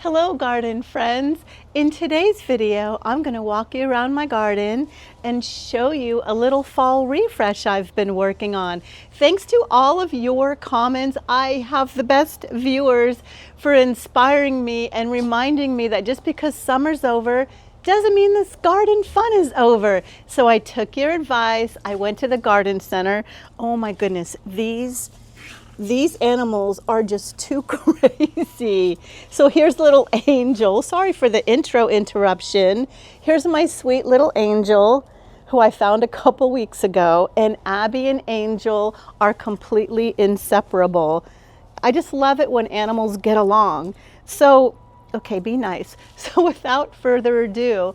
Hello garden friends. In today's video, I'm going to walk you around my garden and show you a little fall refresh I've been working on. Thanks to all of your comments, I have the best viewers for inspiring me and reminding me that just because summer's over doesn't mean this garden fun is over. So I took your advice. I went to the garden center. Oh my goodness, these animals are just too crazy. So here's little Angel. Sorry for the intro interruption. Here's my sweet little Angel who I found a couple weeks ago, and Abby and Angel are completely inseparable. I just love it when animals get along. So, okay, be nice. So without further ado,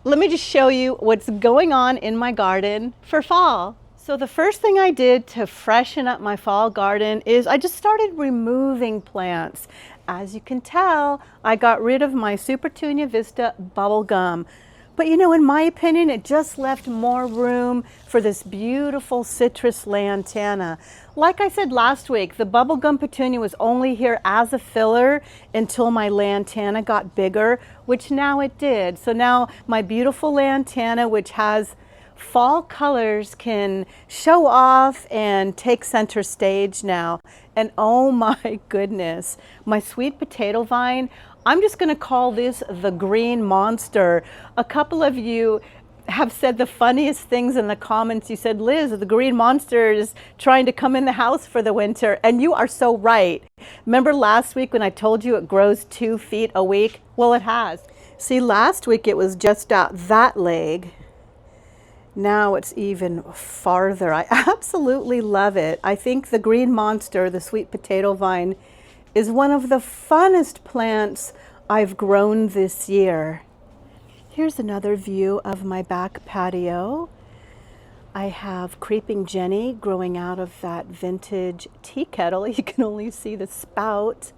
let me just show you what's going on in my garden for fall. So the first thing I did to freshen up my fall garden is I just started removing plants. As you can tell, I got rid of my Supertunia Vista bubblegum. But you know, in my opinion, it just left more room for this beautiful citrus lantana. Like I said last week, the bubblegum petunia was only here as a filler until my lantana got bigger, which now it did. So now my beautiful lantana, which has fall colors, can show off and take center stage now. And oh my goodness, my sweet potato vine, I'm just going to call this the green monster. A couple of you have said the funniest things in the comments. You said, Liz, the green monster is trying to come in the house for the winter. And you are so right. Remember last week when I told you it grows 2 feet a week? Well, it has. See, last week it was just out that leg. Now it's even farther. I absolutely love it. I think the green monster, the sweet potato vine, is one of the funnest plants I've grown this year. Here's another view of my back patio. I have creeping Jenny growing out of that vintage tea kettle. You can only see the spout.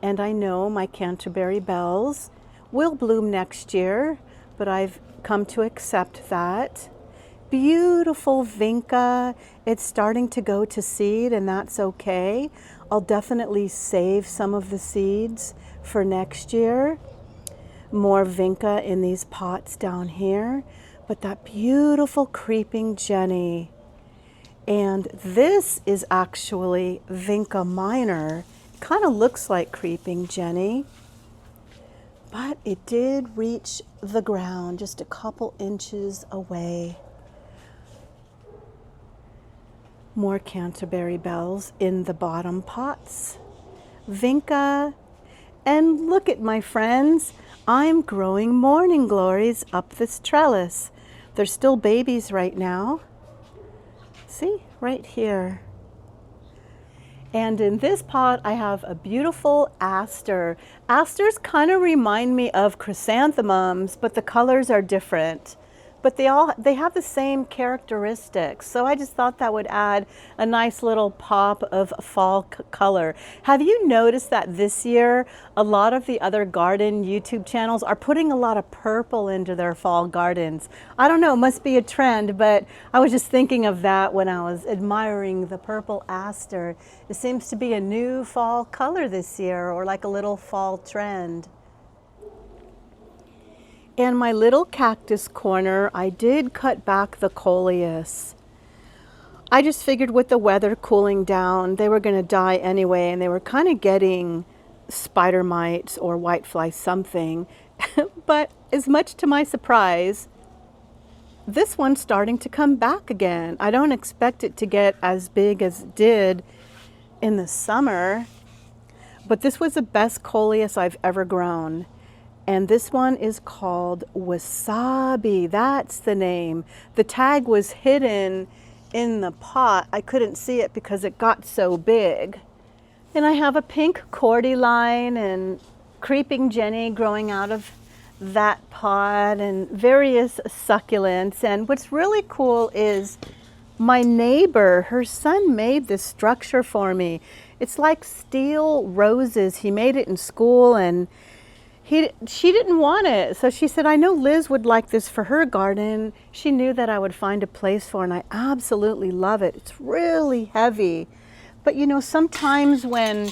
And I know my Canterbury bells will bloom next year, but I've come to accept that. Beautiful vinca. It's starting to go to seed, and that's okay. I'll definitely save some of the seeds for next year. More vinca in these pots down here, but that beautiful creeping Jenny. And this is actually vinca minor. Kind of looks like creeping Jenny, but it did reach the ground just a couple inches away. More Canterbury bells in the bottom pots. Vinca. And look at my friends, I'm growing morning glories up this trellis. They're still babies right now. See, right here. And in this pot, I have a beautiful aster. Asters kind of remind me of chrysanthemums, but the colors are different. But they have the same characteristics. So I just thought that would add a nice little pop of fall color. Have you noticed that this year, a lot of the other garden YouTube channels are putting a lot of purple into their fall gardens? I don't know, it must be a trend, but I was just thinking of that when I was admiring the purple aster. It seems to be a new fall color this year, or like a little fall trend. In my little cactus corner, I did cut back the coleus. I just figured with the weather cooling down, they were going to die anyway, and they were kind of getting spider mites or whitefly something. But as much to my surprise, this one's starting to come back again. I don't expect it to get as big as it did in the summer, but this was the best coleus I've ever grown. And this one is called Wasabi. That's the name. The tag was hidden in the pot. I couldn't see it because it got so big. And I have a pink cordyline and creeping Jenny growing out of that pot, and various succulents. And what's really cool is my neighbor, her son made this structure for me. It's like steel roses. He made it in school, and she didn't want it. So she said, I know Liz would like this for her garden. She knew that I would find a place for it, and I absolutely love it. It's really heavy. But you know, sometimes when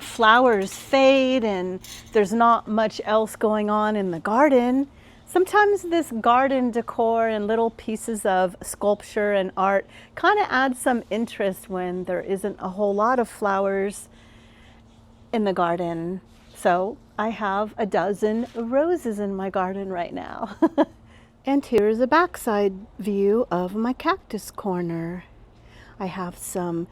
flowers fade and there's not much else going on in the garden, sometimes this garden decor and little pieces of sculpture and art kind of add some interest when there isn't a whole lot of flowers in the garden. So I have a dozen roses in my garden right now. And here's a backside view of my cactus corner. I have some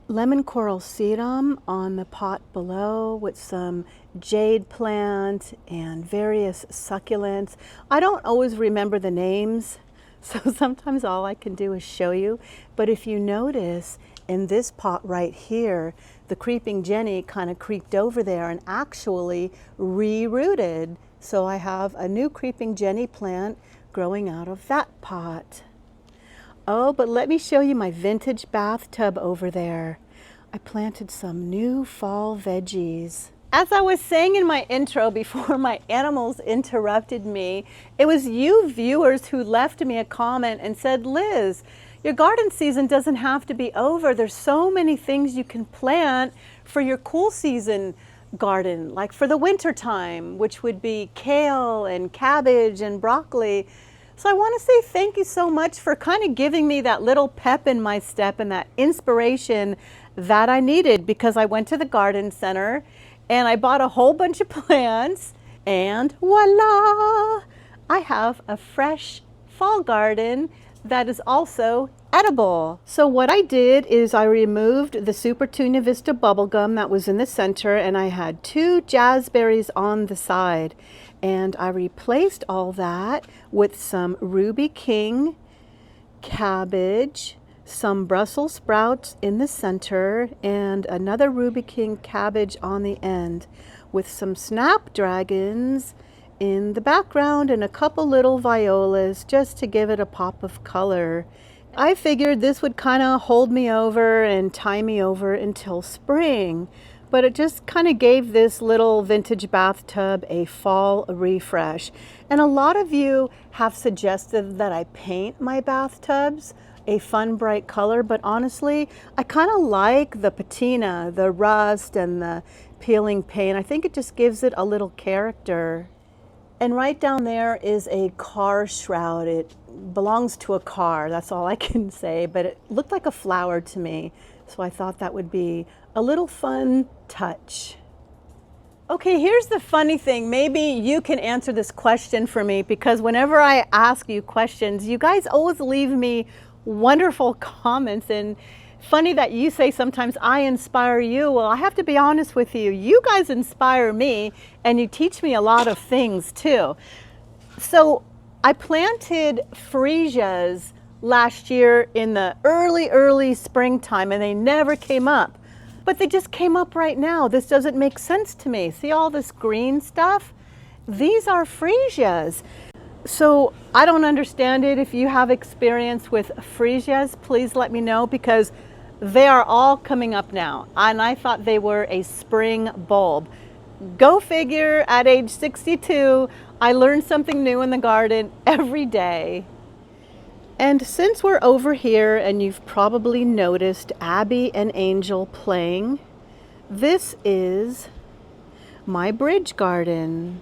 lemon coral sedum on the pot below with some jade plant and various succulents. I don't always remember the names, so sometimes all I can do is show you. But if you notice in this pot right here, the creeping Jenny kind of creeped over there and actually re-rooted. So I have a new creeping Jenny plant growing out of that pot. Oh, but let me show you my vintage bathtub over there. I planted some new fall veggies. As I was saying in my intro before my animals interrupted me, it was you viewers who left me a comment and said, Liz, your garden season doesn't have to be over. There's so many things you can plant for your cool season garden, like for the winter time, which would be kale and cabbage and broccoli. So I want to say thank you so much for kind of giving me that little pep in my step and that inspiration that I needed, because I went to the garden center and I bought a whole bunch of plants and voila, I have a fresh fall garden that is also edible. So what I did is I removed the Super Tuna Vista bubblegum that was in the center, and I had 2 jazzberries on the side. And I replaced all that with some Ruby King cabbage, some Brussels sprouts in the center, and another Ruby King cabbage on the end, with some snapdragons in the background and a couple little violas just to give it a pop of color. I figured this would kind of hold me over and tie me over until spring, but it just kind of gave this little vintage bathtub a fall refresh. And a lot of you have suggested that I paint my bathtubs a fun bright color, but honestly, I kind of like the patina, the rust and the peeling paint. I think it just gives it a little character. And right down there is a car shroud. It belongs to a car, that's all I can say, but it looked like a flower to me. So I thought that would be a little fun touch. Okay, here's the funny thing. Maybe you can answer this question for me, because whenever I ask you questions, you guys always leave me wonderful comments, and funny that you say sometimes I inspire you. Well, I have to be honest with you. You guys inspire me, and you teach me a lot of things too. So I planted freesias last year in the early springtime, and they never came up. But they just came up right now. This doesn't make sense to me. See all this green stuff? These are freesias. So I don't understand it. If you have experience with freesias, please let me know, because they are all coming up now. And I thought they were a spring bulb. Go figure, at age 62, I learned something new in the garden every day. And since we're over here and you've probably noticed Abby and Angel playing, this is my bridge garden.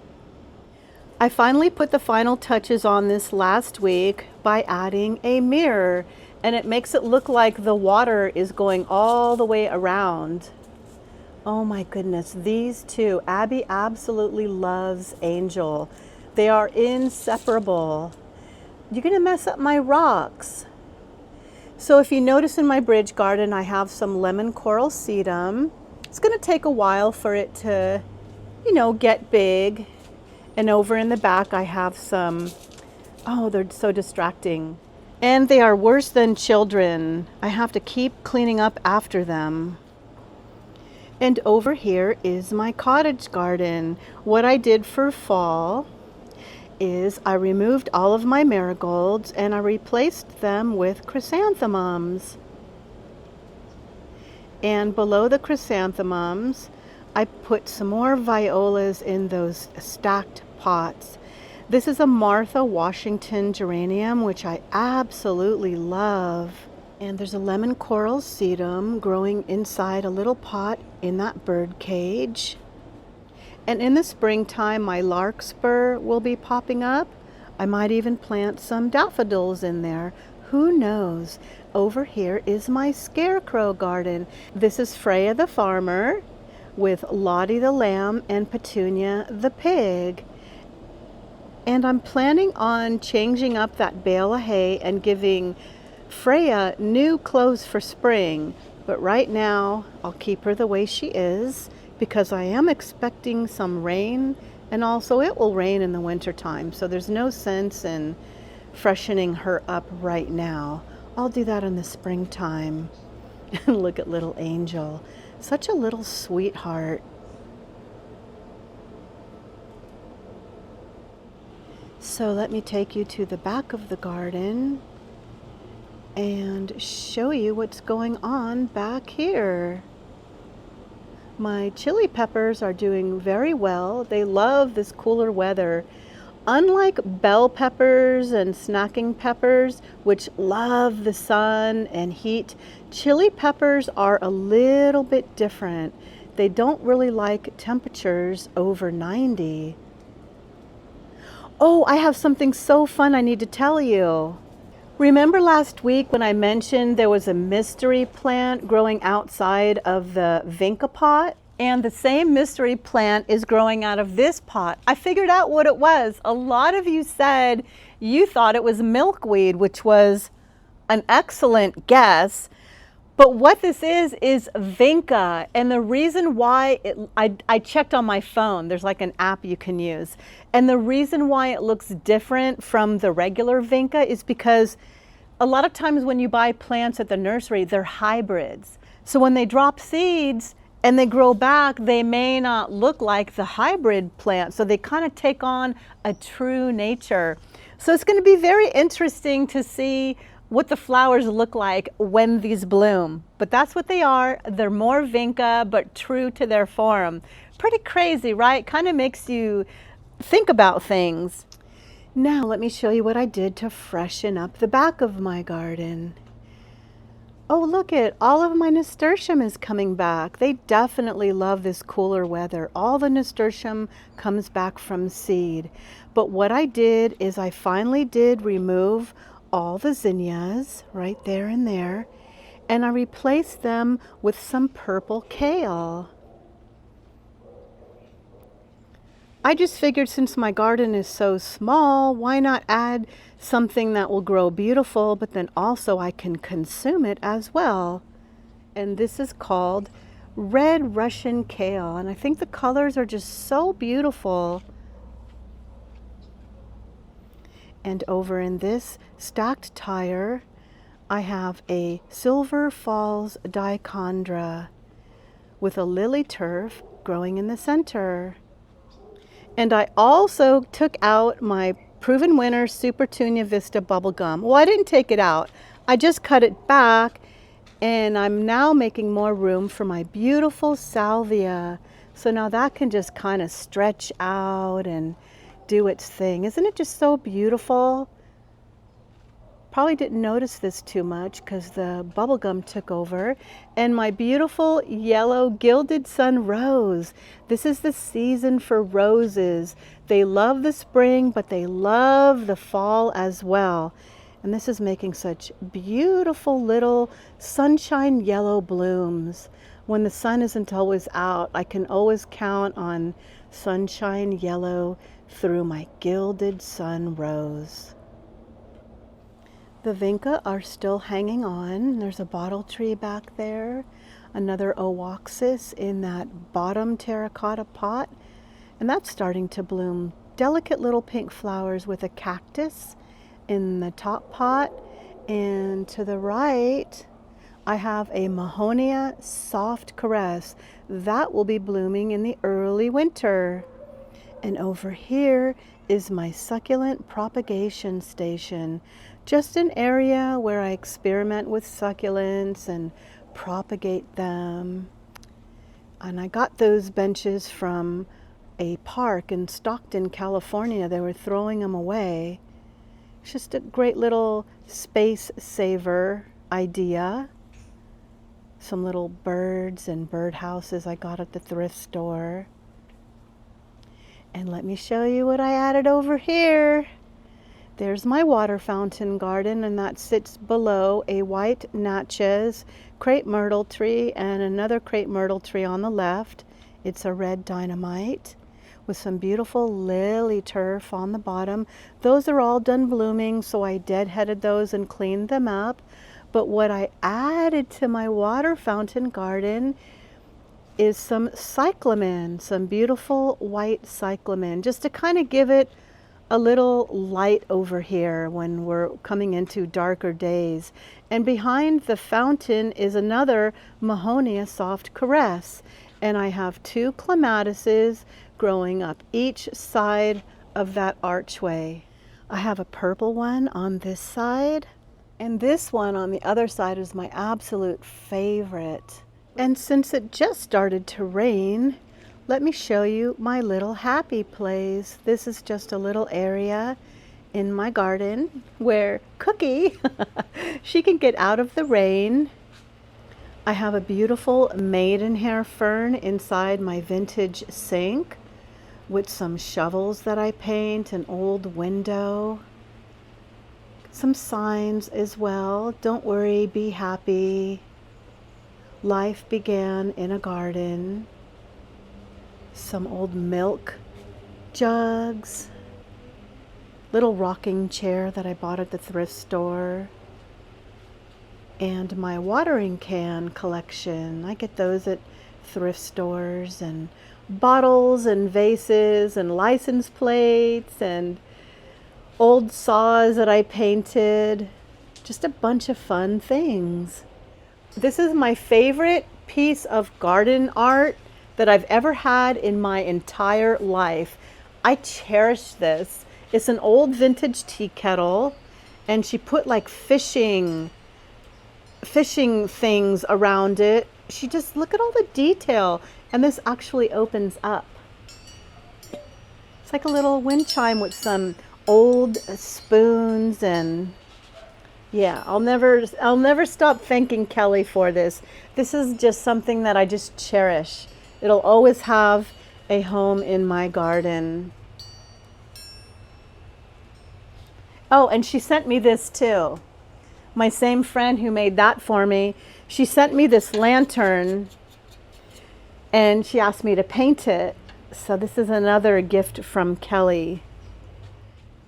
I finally put the final touches on this last week by adding a mirror, and it makes it look like the water is going all the way around. Oh my goodness, these two. Abby absolutely loves Angel. They are inseparable. You're gonna mess up my rocks. So if you notice in my bridge garden, I have some lemon coral sedum. It's gonna take a while for it to, get big. And over in the back, I have some, oh, they're so distracting. And they are worse than children. I have to keep cleaning up after them. And over here is my cottage garden. What I did for fall is I removed all of my marigolds and I replaced them with chrysanthemums. And below the chrysanthemums, I put some more violas in those stacked pots. This is a Martha Washington geranium, which I absolutely love. And there's a lemon coral sedum growing inside a little pot in that bird cage. And in the springtime, my larkspur will be popping up. I might even plant some daffodils in there. Who knows? Over here is my scarecrow garden. This is Freya the farmer with Lottie the lamb and Petunia the pig. And I'm planning on changing up that bale of hay and giving Freya new clothes for spring. But right now, I'll keep her the way she is because I am expecting some rain, and also it will rain in the winter time. So there's no sense in freshening her up right now. I'll do that in the springtime. Look at little Angel. Such a little sweetheart. So let me take you to the back of the garden and show you what's going on back here. My chili peppers are doing very well. They love this cooler weather. Unlike bell peppers and snacking peppers, which love the sun and heat, chili peppers are a little bit different. They don't really like temperatures over 90. Oh, I have something so fun I need to tell you. Remember last week when I mentioned there was a mystery plant growing outside of the vinca pot? And the same mystery plant is growing out of this pot. I figured out what it was. A lot of you said you thought it was milkweed, which was an excellent guess. But what this is vinca. And the reason why, I checked on my phone. There's like an app you can use. And the reason why it looks different from the regular vinca is because a lot of times when you buy plants at the nursery, they're hybrids. So when they drop seeds and they grow back, they may not look like the hybrid plant. So they kind of take on a true nature. So it's going to be very interesting to see what the flowers look like when these bloom. But that's what they are. They're more vinca, but true to their form. Pretty crazy, right? Kind of makes you think about things. Now let me show you what I did to freshen up the back of my garden. Oh, look at all of my nasturtium is coming back. They definitely love this cooler weather. All the nasturtium comes back from seed. But what I did is I finally did remove all the zinnias right there and there, and I replaced them with some purple kale. I just figured since my garden is so small, why not add something that will grow beautiful, but then also I can consume it as well. And this is called red Russian kale, and I think the colors are just so beautiful. And over in this stacked tire, I have a Silver Falls dichondra with a lily turf growing in the center. And I also took out my Proven Winner Super Tunia Vista bubblegum. Well, I didn't take it out. I just cut it back, and I'm now making more room for my beautiful salvia. So now that can just kind of stretch out and do its thing. Isn't it just so beautiful? Probably didn't notice this too much because the bubblegum took over. And my beautiful yellow gilded sun rose. This is the season for roses. They love the spring, but they love the fall as well. And this is making such beautiful little sunshine yellow blooms. When the sun isn't always out, I can always count on sunshine yellow through my gilded sun rose. The vinca are still hanging on. There's a bottle tree back there, another oaxis in that bottom terracotta pot, and that's starting to bloom delicate little pink flowers with a cactus in the top pot. And to the right, I have a Mahonia soft caress that will be blooming in the early winter. And over here is my succulent propagation station, just an area where I experiment with succulents and propagate them. And I got those benches from a park in Stockton, California. They were throwing them away. It's just a great little space saver. idea. Some little birds and bird houses I got at the thrift store. And let me show you what I added over here. There's my water fountain garden, and that sits below a white Natchez crepe myrtle tree and another crepe myrtle tree on the left. It's a red dynamite with some beautiful lily turf on the bottom. Those are all done blooming, so I deadheaded those and cleaned them up. But what I added to my water fountain garden is some cyclamen, some beautiful white cyclamen, just to kind of give it a little light over here when we're coming into darker days. And behind the fountain is another Mahonia soft caress. And I have 2 clematises growing up each side of that archway. I have a purple one on this side, and this one on the other side is my absolute favorite. And since it just started to rain, let me show you my little happy place. This is just a little area in my garden where Cookie, she can get out of the rain. I have a beautiful maidenhair fern inside my vintage sink with some shovels that I paint, an old window, some signs as well. Don't worry, be happy. Life began in a garden. Some old milk jugs, little rocking chair that I bought at the thrift store, and my watering can collection. I get those at thrift stores, and bottles and vases and license plates and old saws that I painted. Just a bunch of fun things. This is my favorite piece of garden art that I've ever had in my entire life. I cherish this. It's an old vintage tea kettle, and she put like fishing things around it. She just, look at all the detail. And this actually opens up. It's like a little wind chime with some old spoons, and yeah, I'll never stop thanking Kelly for this. This is just something that I just cherish. It'll always have a home in my garden. Oh, and she sent me this too. My same friend who made that for me, she sent me this lantern, and she asked me to paint it. So this is another gift from Kelly.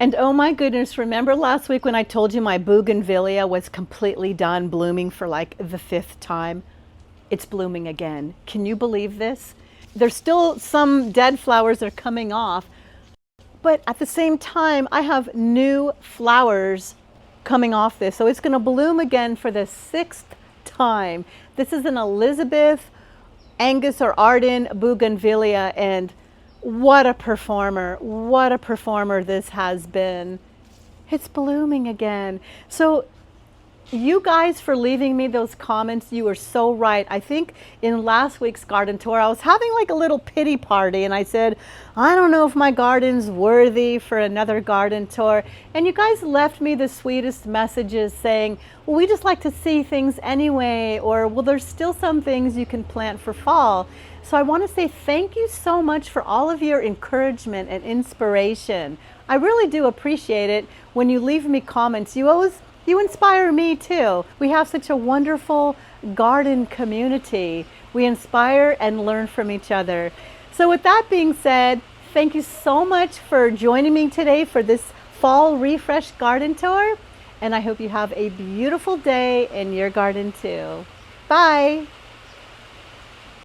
And oh my goodness, remember last week when I told you my bougainvillea was completely done blooming for like the 5th time? It's blooming again. Can you believe this? There's still some dead flowers that are coming off, but at the same time, I have new flowers coming off this. So it's gonna bloom again for the 6th time. This is an Elizabeth Angus or Arden bougainvillea, and what a performer this has been. It's blooming again. So you guys for leaving me those comments, you were so right. I think in last week's garden tour, I was having like a little pity party, and I said, I don't know if my garden's worthy for another garden tour. And you guys left me the sweetest messages saying, well, we just like to see things anyway, or well, there's still some things you can plant for fall. So I want to say thank you so much for all of your encouragement and inspiration. I really do appreciate it when you leave me comments. You inspire me too. We have such a wonderful garden community. We inspire and learn from each other. So with that being said, thank you so much for joining me today for this fall refresh garden tour. And I hope you have a beautiful day in your garden too. Bye.